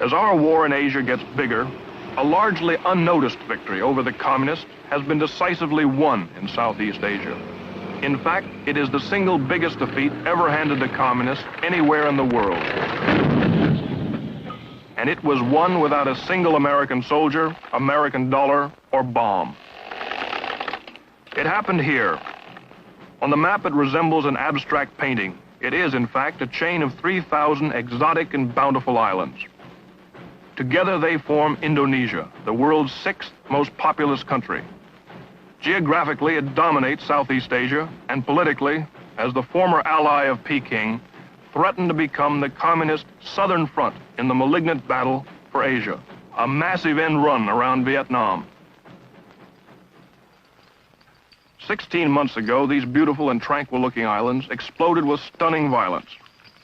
As our war in Asia gets bigger, a largely unnoticed victory over the communists has been decisively won in Southeast Asia. In fact, it is the single biggest defeat ever handed to communists anywhere in the world. And it was won without a single American soldier, American dollar, or bomb. It happened here. On the map, it resembles an abstract painting. It is, in fact, a chain of 3,000 exotic and bountiful islands. Together they form Indonesia, the world's 6th most populous country. Geographically, it dominates Southeast Asia, and politically, as the former ally of Peking, threatened to become the communist southern front in the malignant battle for Asia, a massive end run around Vietnam. 16 months ago, these beautiful and tranquil-looking islands exploded with stunning violence.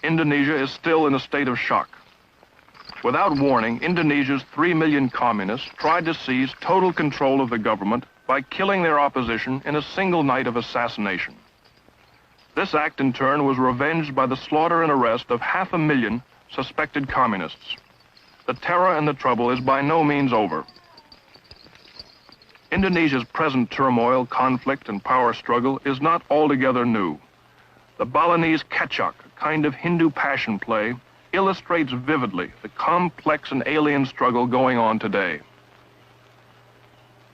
Indonesia is still in a state of shock. Without warning, Indonesia's 3 million communists tried to seize total control of the government by killing their opposition in a single night of assassination. This act, in turn, was revenged by the slaughter and arrest of 500,000 suspected communists. The terror and the trouble is by no means over. Indonesia's present turmoil, conflict, and power struggle is not altogether new. The Balinese Kecak, a kind of Hindu passion play, illustrates vividly the complex and alien struggle going on today.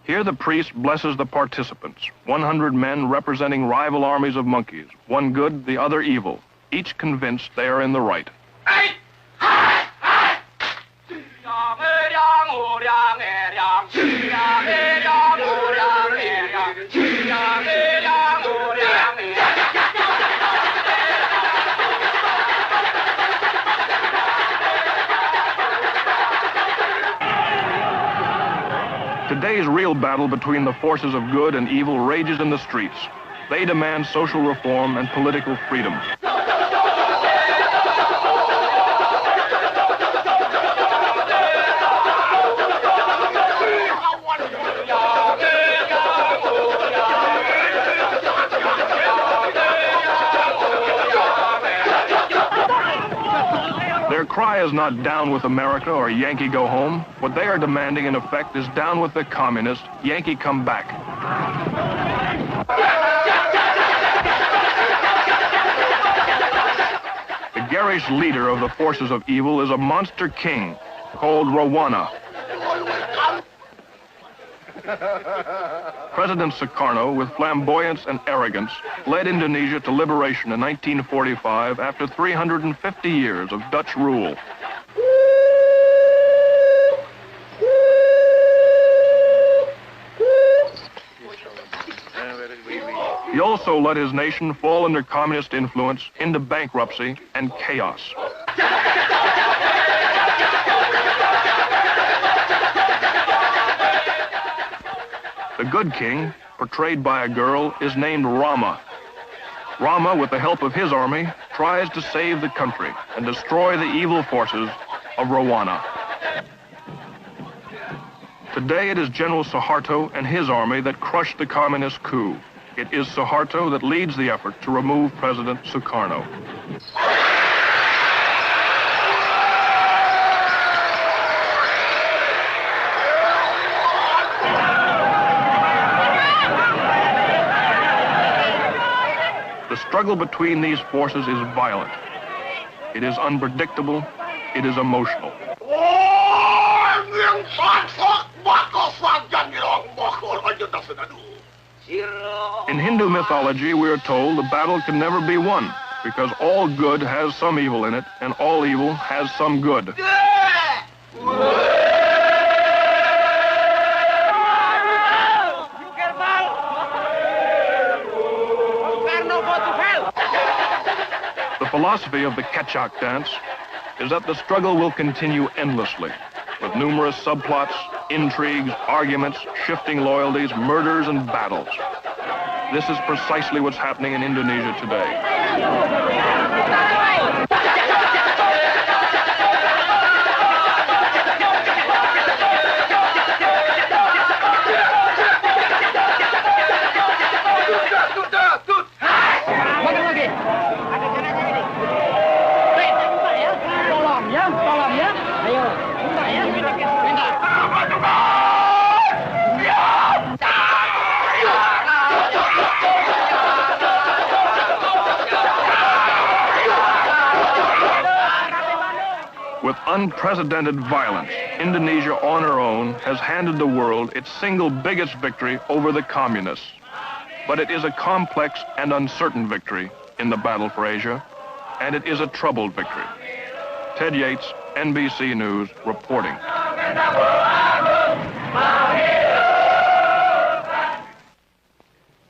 Here the priest blesses the participants, 100 men representing rival armies of monkeys, one good, the other evil, each convinced they are in the right. Today's real battle between the forces of good and evil rages in the streets. They demand social reform and political freedom. Their cry is not down with America or Yankee go home. What they are demanding, in effect, is down with the communists, Yankee come back. The garish leader of the forces of evil is a monster king called Rowana. President Suharto, with flamboyance and arrogance, led Indonesia to liberation in 1945 after 350 years of Dutch rule. He also let his nation fall under communist influence into bankruptcy and chaos. The good king, portrayed by a girl, is named Rama. Rama, with the help of his army, tries to save the country and destroy the evil forces of Rowana. Today it is General Suharto and his army that crushed the communist coup. It is Suharto that leads the effort to remove President Sukarno. The struggle between these forces is violent. It is unpredictable. It is emotional. In Hindu mythology, we are told the battle can never be won because all good has some evil in it and all evil has some good. The philosophy of the Kecak dance is that the struggle will continue endlessly, with numerous subplots, intrigues, arguments, shifting loyalties, murders, and battles. This is precisely what's happening in Indonesia today. With unprecedented violence, Indonesia on her own has handed the world its single biggest victory over the communists. But it is a complex and uncertain victory in the battle for Asia, and it is a troubled victory. Ted Yates, NBC News, reporting.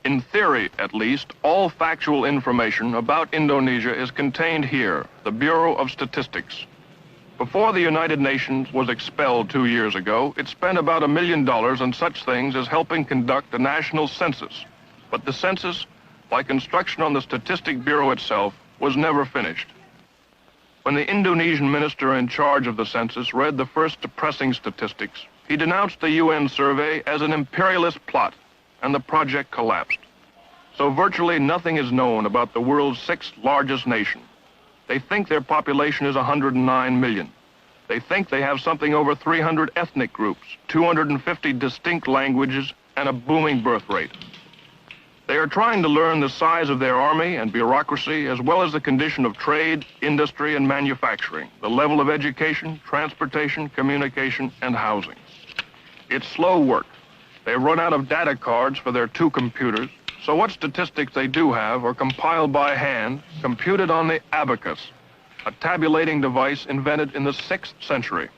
In theory, at least, all factual information about Indonesia is contained here, the Bureau of Statistics. Before the United Nations was expelled 2 years ago, it spent about $1 million on such things as helping conduct a national census. But the census, like construction on the Statistic Bureau itself, was never finished. When the Indonesian minister in charge of the census read the first depressing statistics, he denounced the UN survey as an imperialist plot, and the project collapsed. So virtually nothing is known about the world's sixth largest nation. They think their population is 109 million. They think they have something over 300 ethnic groups, 250 distinct languages, and a booming birth rate. They are trying to learn the size of their army and bureaucracy, as well as the condition of trade, industry, and manufacturing, the level of education, transportation, communication, and housing. It's slow work. They've run out of data cards for their 2 computers, so what statistics they do have are compiled by hand, computed on the abacus, a tabulating device invented in the 6th century.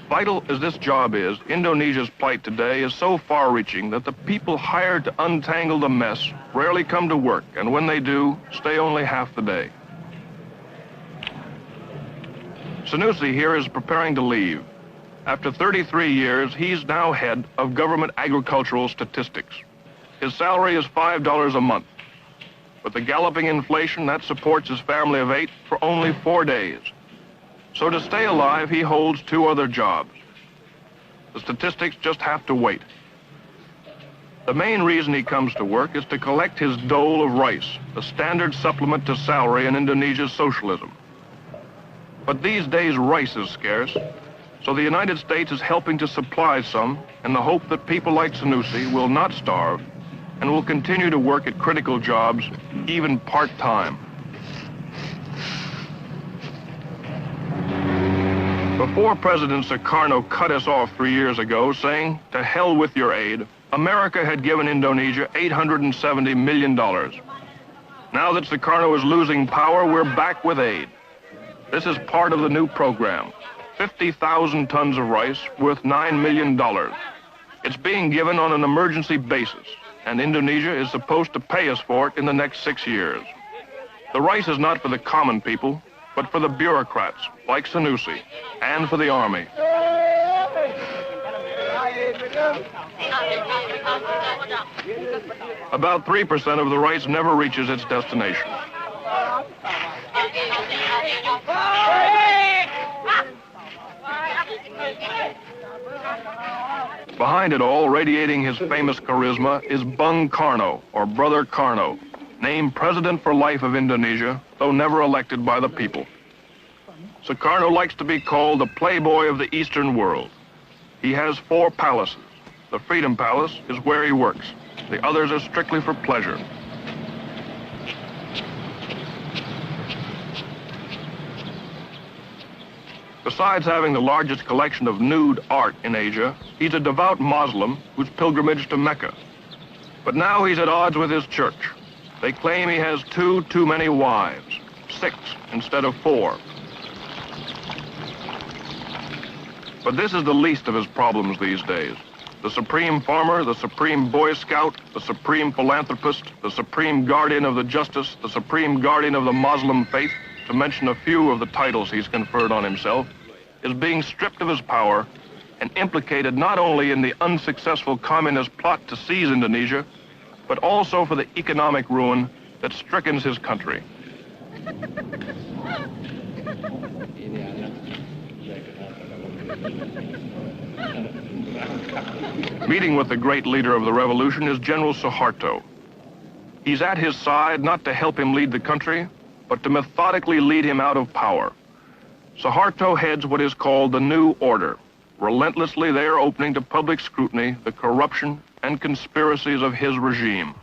Vital as this job is, Indonesia's plight today is so far-reaching that the people hired to untangle the mess rarely come to work, and when they do, stay only half the day. Sanusi here is preparing to leave. After 33 years, he's now head of government agricultural statistics. His salary is $5 a month. With the galloping inflation, that supports his family of 8 for only 4 days. So to stay alive, he holds 2 other jobs. The statistics just have to wait. The main reason he comes to work is to collect his dole of rice, the standard supplement to salary in Indonesia's socialism. But these days, rice is scarce, so the United States is helping to supply some in the hope that people like Sanusi will not starve and will continue to work at critical jobs, even part-time. Before President Suharto cut us off 3 years ago, saying, "To hell with your aid," America had given Indonesia $870 million. Now that Suharto is losing power, we're back with aid. This is part of the new program, 50,000 tons of rice worth $9 million. It's being given on an emergency basis, and Indonesia is supposed to pay us for it in the next 6 years. The rice is not for the common people, but for the bureaucrats, like Sanusi, and for the army. About 3% of the rice never reaches its destination. Behind it all, radiating his famous charisma, is Bung Karno, or Brother Karno, named President for Life of Indonesia, though never elected by the people. Suharto likes to be called the playboy of the Eastern world. He has 4 palaces. The Freedom Palace is where he works. The others are strictly for pleasure. Besides having the largest collection of nude art in Asia, he's a devout Muslim who's pilgrimaged to Mecca. But now he's at odds with his church. They claim he has 2 too many wives, 6 instead of 4. But this is the least of his problems these days. The supreme farmer, the supreme Boy Scout, the supreme philanthropist, the supreme guardian of the justice, the supreme guardian of the Muslim faith, to mention a few of the titles he's conferred on himself, is being stripped of his power and implicated not only in the unsuccessful communist plot to seize Indonesia, but also for the economic ruin that strickens his country. Meeting with the great leader of the revolution is General Suharto. He's at his side not to help him lead the country, but to methodically lead him out of power. Suharto heads what is called the New Order. Relentlessly, they are opening to public scrutiny the corruption and conspiracies of his regime.